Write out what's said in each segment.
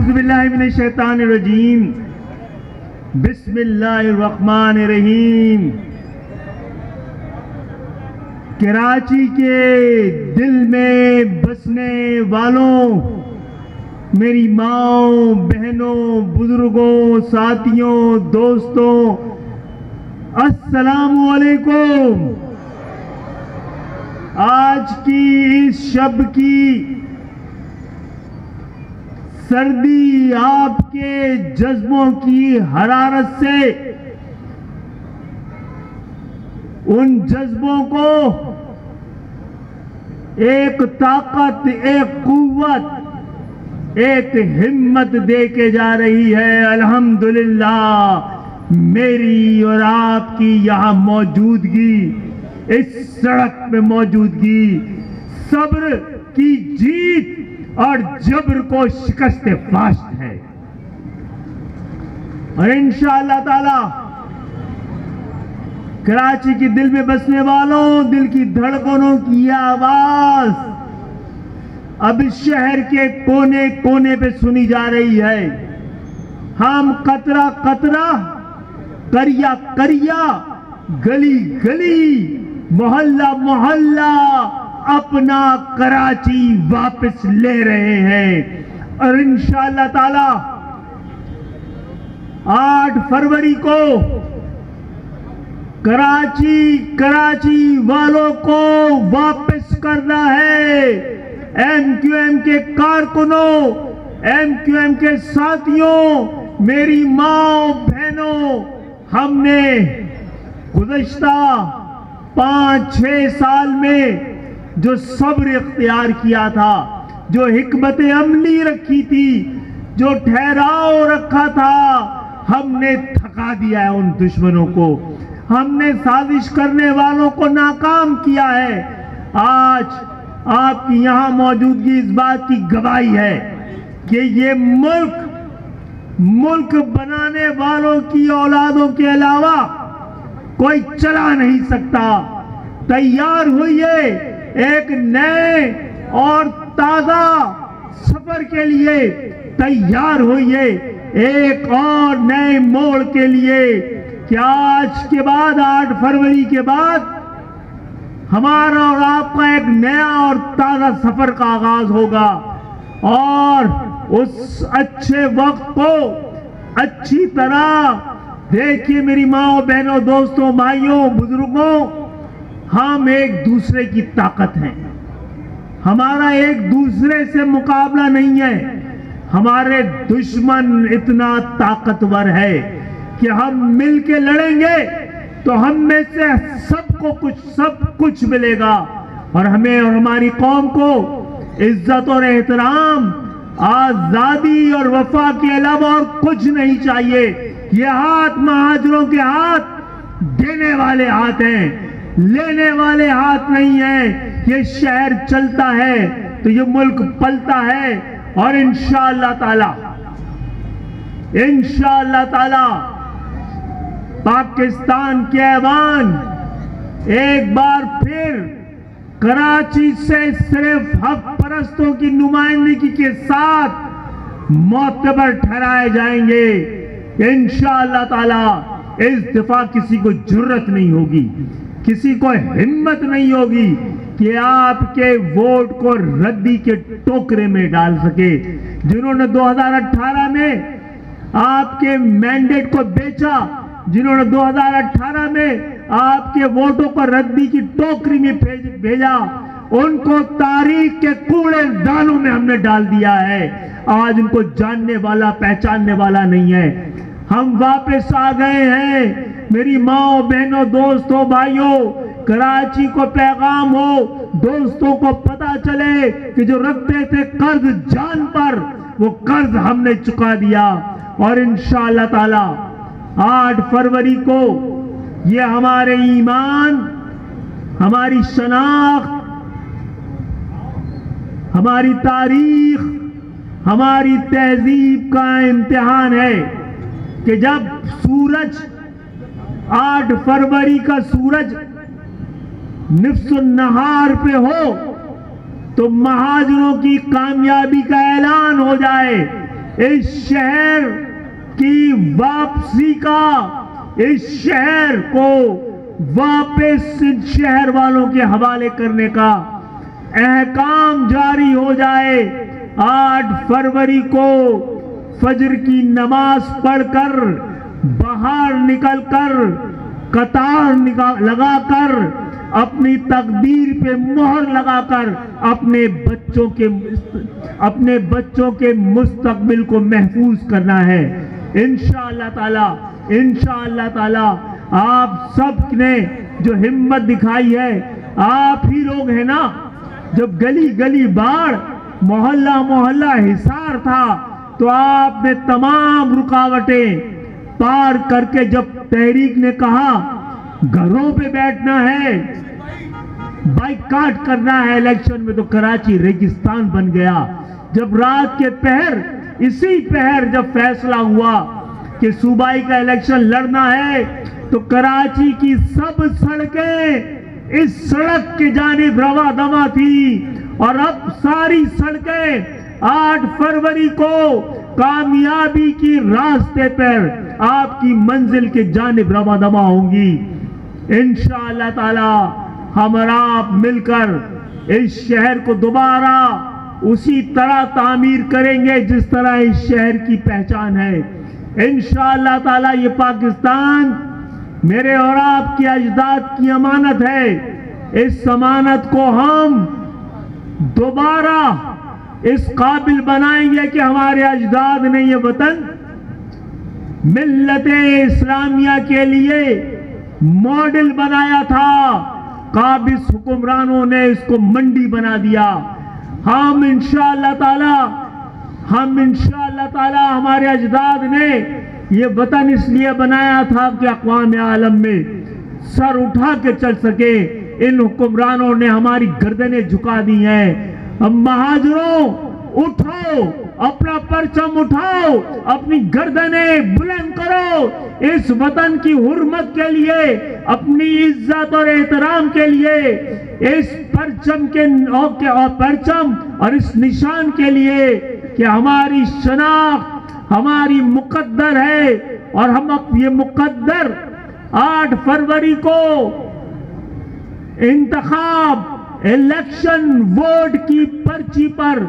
اعوذ باللہ من الشیطان الرجیم بسم اللہ الرحمن الرحیم۔ کراچی کے دل میں بسنے والوں، میری ماؤں، بہنوں، بزرگوں، ساتھیوں، دوستوں، السلام علیکم۔ آج کی اس شب کی سردی آپ کے جذبوں کی حرارت سے ان جذبوں کو ایک طاقت، ایک قوت، ایک ہمت دے کے جا رہی ہے۔ الحمدللہ میری اور آپ کی یہاں موجودگی، اس سڑک پہ موجودگی صبر کی جیت اور جبر کو شکست فاشت ہے، اور انشاءاللہ تعالی کراچی کے دل میں بسنے والوں، دل کی دھڑکنوں کی آواز اب اس شہر کے کونے کونے پہ سنی جا رہی ہے۔ ہم قطرہ قطرہ، کریا کریا، گلی گلی، محلہ محلہ اپنا کراچی واپس لے رہے ہیں، اور انشاءاللہ تعالی 8 فروری کو کراچی والوں کو واپس کرنا ہے۔ ایم کیو ایم کے کارکنوں، ایم کیو ایم کے ساتھیوں، میری ماں بہنوں، ہم نے گزشتہ 5-6 سال میں جو صبر اختیار کیا تھا، جو حکمت عملی رکھی تھی، جو ٹھہراؤ رکھا تھا، ہم نے تھکا دیا ہے ان دشمنوں کو، ہم نے سازش کرنے والوں کو ناکام کیا ہے۔ آج آپ کی یہاں موجودگی اس بات کی گواہی ہے کہ یہ ملک بنانے والوں کی اولادوں کے علاوہ کوئی چلا نہیں سکتا۔ تیار ہوئیے ایک نئے اور تازہ سفر کے لیے، تیار ہوئیے ایک اور نئے موڑ کے لیے کہ آج کے بعد 8 فروری کے بعد ہمارا اور آپ کا ایک نیا اور تازہ سفر کا آغاز ہوگا، اور اس اچھے وقت کو اچھی طرح دیکھیے میری ماں، بہنوں، دوستوں، بھائیوں، بزرگوں، ہم ایک دوسرے کی طاقت ہیں، ہمارا ایک دوسرے سے مقابلہ نہیں ہے۔ ہمارے دشمن اتنا طاقتور ہے کہ ہم مل کے لڑیں گے تو ہم میں سے سب کچھ ملے گا، اور ہمیں اور ہماری قوم کو عزت اور احترام، آزادی اور وفا کے علاوہ اور کچھ نہیں چاہیے۔ یہ ہاتھ مہاجروں کے ہاتھ دینے والے ہاتھ ہیں، لینے والے ہاتھ نہیں ہیں۔ یہ شہر چلتا ہے تو یہ ملک پلتا ہے، اور انشاءاللہ تعالی پاکستان کے ایوان ایک بار پھر کراچی سے صرف حق پرستوں کی نمائندگی کے ساتھ معتبر ٹھہرائے جائیں گے۔ انشاءاللہ تعالی اس دفعہ کسی کو جرت نہیں ہوگی، کسی کو ہمت نہیں ہوگی کہ آپ کے ووٹ کو ردی کے ٹوکرے میں ڈال سکے۔ جنہوں نے 2018 میں آپ کے مینڈیٹ کو بیچا، جنہوں نے 2018 میں آپ کے ووٹوں کو ردی کی ٹوکری میں بھیجا، ان کو تاریخ کے کوڑے دانوں میں ہم نے ڈال دیا ہے۔ آج ان کو جاننے والا، پہچاننے والا نہیں ہے۔ ہم واپس آ گئے ہیں۔ میری ماں، بہنوں، دوستوں، بھائیوں، کراچی کو پیغام ہو، دوستوں کو پتا چلے کہ جو رکھتے تھے قرض جان پر، وہ قرض ہم نے چکا دیا، اور انشاءاللہ تعالی 8 فروری کو یہ ہمارے ایمان، ہماری شناخت، ہماری تاریخ، ہماری تہذیب کا امتحان ہے کہ جب سورج 8 فروری کا سورج نصف النہار پہ ہو تو مہاجروں کی کامیابی کا اعلان ہو جائے، اس شہر کی واپسی کا، اس شہر کو واپس ان شہر والوں کے حوالے کرنے کا احکام جاری ہو جائے۔ 8 فروری کو فجر کی نماز پڑھ کر باہر نکل کر قطار لگا کر اپنی تقدیر پہ مہر لگا کر اپنے بچوں کے مستقبل کو محفوظ کرنا ہے۔ انشاءاللہ تعالی آپ سب نے جو ہمت دکھائی ہے، آپ ہی لوگ ہیں نا، جب گلی گلی باڑ، محلہ محلہ حصار تھا، تو آپ نے تمام رکاوٹیں پار کر کے جب تحریک نے کہا گھروں پہ بیٹھنا ہے، بائیکاٹ کرنا ہے الیکشن میں، تو کراچی ریگستان بن گیا۔ جب رات کے پہر، اسی پہر جب فیصلہ ہوا کہ صوبائی کا الیکشن لڑنا ہے، تو کراچی کی سب سڑکیں اس سڑک کے جانب رواں دواں تھی، اور اب ساری سڑکیں 8 فروری کو کامیابی کی راستے پر آپ کی منزل کے جانب رواں دواں ہوں گی۔ انشاءاللہ تعالی ہم اور آپ مل کر اس شہر کو دوبارہ اسی طرح تعمیر کریں گے جس طرح اس شہر کی پہچان ہے۔ انشاءاللہ تعالی یہ پاکستان میرے اور آپ کے اجداد کی امانت ہے۔ اس امانت کو ہم دوبارہ اس قابل بنائیں گے کہ ہمارے اجداد نے یہ وطن ملت اسلامیہ کے لیے ماڈل بنایا تھا، قابض حکمرانوں نے اس کو منڈی بنا دیا۔ ہم انشاءاللہ تعالی ہمارے اجداد نے یہ وطن اس لیے بنایا تھا کہ اقوام عالم میں سر اٹھا کے چل سکے۔ ان حکمرانوں نے ہماری گردنیں جھکا دی ہیں۔ ہم مہاجروں اٹھو، اپنا پرچم اٹھاؤ، اپنی گردنیں بلند کرو، اس وطن کی حرمت کے لیے، اپنی عزت اور احترام کے لیے، اس پرچم اور اس نشان کے لیے کہ ہماری شناخت ہماری مقدر ہے، اور ہم یہ مقدر 8 فروری کو انتخاب الیکشن ووٹ کی پرچی پر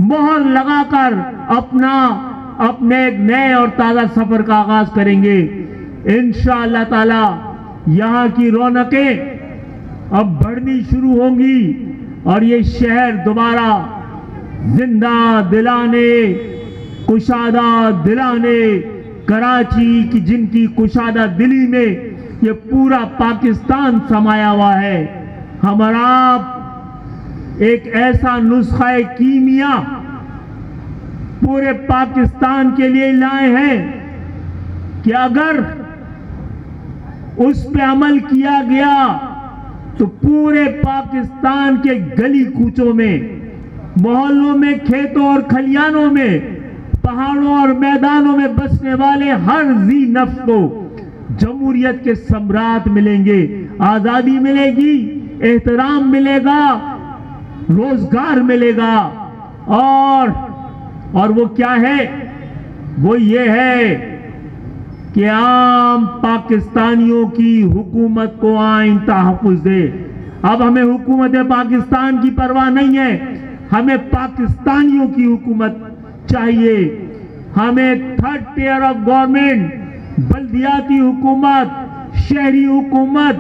مہر لگا کر اپنے ایک نئے اور تازہ سفر کا آغاز کریں گے۔ انشاءاللہ تعالی یہاں کی رونقیں اب بڑھنی شروع ہوں گی، اور یہ شہر دوبارہ زندہ دلانے، کشادہ دلانے، کراچی کی جن کی کشادہ دلی میں یہ پورا پاکستان سمایا ہوا ہے، ہم اور آپ ایک ایسا نسخہ کیمیا پورے پاکستان کے لیے لائے ہیں کہ اگر اس پہ عمل کیا گیا تو پورے پاکستان کے گلی کوچوں میں، محلوں میں، کھیتوں اور کھلیانوں میں، پہاڑوں اور میدانوں میں بسنے والے ہر ذی نفس کو جمہوریت کے ثمرات ملیں گے، آزادی ملے گی، احترام ملے گا، روزگار ملے گا، اور وہ کیا ہے؟ وہ یہ ہے کہ عام پاکستانیوں کی حکومت کو آئین تحفظ دے۔ اب ہمیں حکومت پاکستان کی پرواہ نہیں ہے، ہمیں پاکستانیوں کی حکومت چاہیے۔ ہمیں 3rd tier آف گورنمنٹ، بلدیاتی حکومت، شہری حکومت،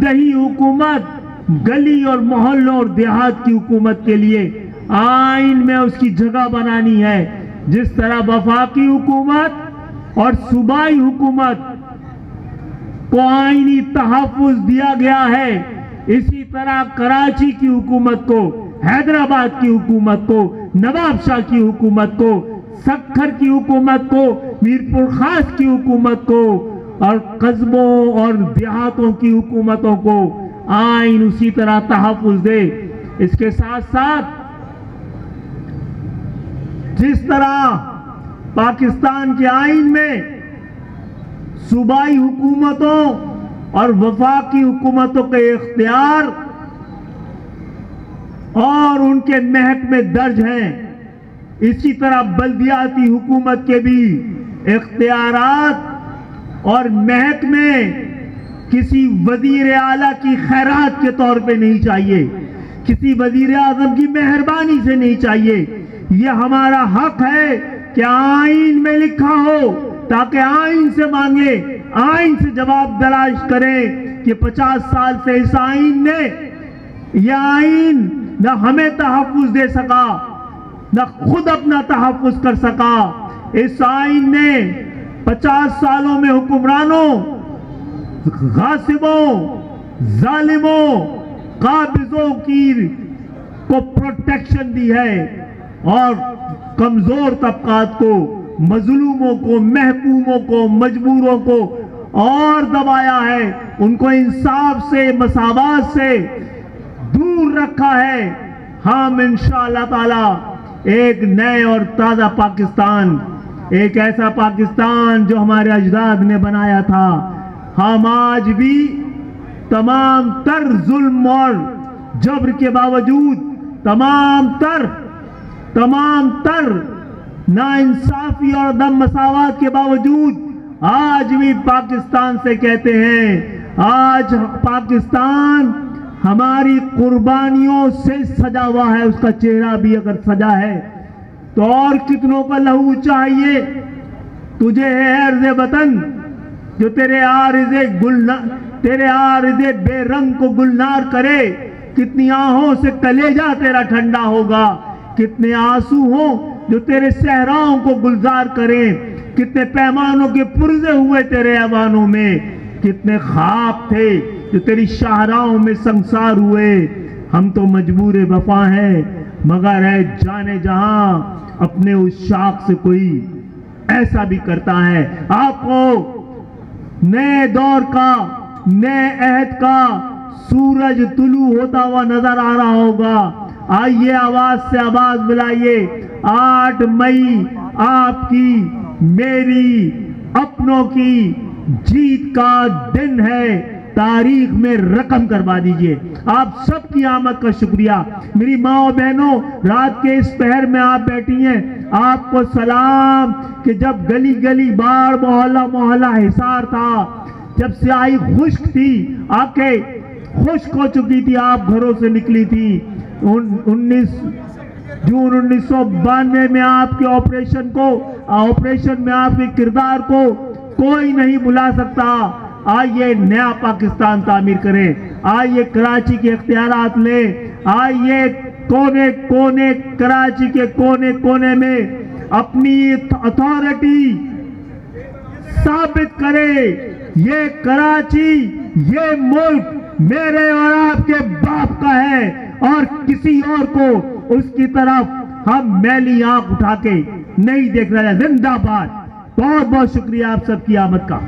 دیہی حکومت، گلی اور محلوں اور دیہات کی حکومت کے لیے آئین میں اس کی جگہ بنانی ہے۔ جس طرح وفاقی حکومت اور صوبائی حکومت کو آئینی تحفظ دیا گیا ہے، اسی طرح کراچی کی حکومت کو، حیدرآباد کی حکومت کو، نواب شاہ کی حکومت کو، سکھر کی حکومت کو، میرپور خاص کی حکومت کو، اور قصبوں اور دیہاتوں کی حکومتوں کو آئین اسی طرح تحفظ دے۔ اس کے ساتھ ساتھ جس طرح پاکستان کے آئین میں صوبائی حکومتوں اور وفاقی حکومتوں کے اختیار اور ان کے محکمے درج ہیں، اسی طرح بلدیاتی حکومت کے بھی اختیارات اور محکمے کسی وزیر اعلیٰ کی خیرات کے طور پہ نہیں چاہیے، کسی وزیر اعظم کی مہربانی سے نہیں چاہیے. یہ ہمارا حق ہے کہ آئین میں لکھا ہو تاکہ آئین سے مانگے، آئین سے جواب تلاش کریں کہ 50 سال سے اس آئین نے، یہ آئین نہ ہمیں تحفظ دے سکا نہ خود اپنا تحفظ کر سکا. اس آئین نے 50 سالوں میں حکمرانوں، غاصبوں، ظالموں، قابضوں کو پروٹیکشن دی ہے اور کمزور طبقات کو، مظلوموں کو، محکوموں کو، مجبوروں کو اور دبایا ہے، ان کو انصاف سے، مساوات سے دور رکھا ہے. ہم انشاءاللہ تعالی ایک نئے اور تازہ پاکستان، ایک ایسا پاکستان جو ہمارے اجداد نے بنایا تھا، ہم آج بھی تمام تر ظلم اور جبر کے باوجود، تمام تر ناانصافی اور عدم مساوات کے باوجود آج بھی پاکستان سے کہتے ہیں. آج پاکستان ہماری قربانیوں سے سجا ہوا ہے، اس کا چہرہ بھی اگر سجا ہے تو اور کتنوں کا لہو چاہیے. تجھے ہے عرض وطن جو تیرے عارض بے رنگ کو گلنار کرے. کتنی آہوں سے کلیجہ تیرا ٹھنڈا ہوگا، کتنے آنسو ہوں جو تیرے صحراؤں کو گلزار کریں، کتنے پیمانوں کے پرزے ہوئے تیرے ایوانوں میں، کتنے خواب تھے جو تیری شاہراہوں میں سنگسار ہوئے. ہم تو مجبور وفا ہیں، مگر ہے جانے جہاں اپنے اس شاخ سے کوئی ایسا بھی کرتا ہے. آپ کو نئے دور کا، نئے عہد کا سورج طلوع ہوتا ہوا نظر آ رہا ہوگا. آئیے آواز سے آواز ملائیے. 8 مئی آپ کی، میری، اپنوں کی جیت کا دن ہے. تاریخ میں رقم کروا دیجئے. آپ سب کی آمد کا شکریہ. میری ماں و بہنوں، رات کے اس پہر میں آپ بیٹھی ہیں، آپ کو سلام. کہ جب گلی گلی باڑ، محلہ محلہ حصار تھا، جب سیاہی خشک تھی، آنکھیں خشک ہو چکی تھی، آپ گھروں سے نکلی تھی. 19 جون 1992 میں آپ کے آپریشن میں آپ کے کردار کو کوئی نہیں بھلا سکتا. آئیے نیا پاکستان تعمیر کریں. آئیے کراچی کے اختیارات لیں. آئیے کراچی کے کونے کونے میں اپنی اتھارٹی ثابت کرے. یہ کراچی، یہ ملک میرے اور آپ کے باپ کا ہے اور کسی اور کو اس کی طرف ہم میلی آنکھ اٹھا کے نہیں دیکھ رہے. زندہ باد. بہت بہت شکریہ آپ سب کی آمد کا.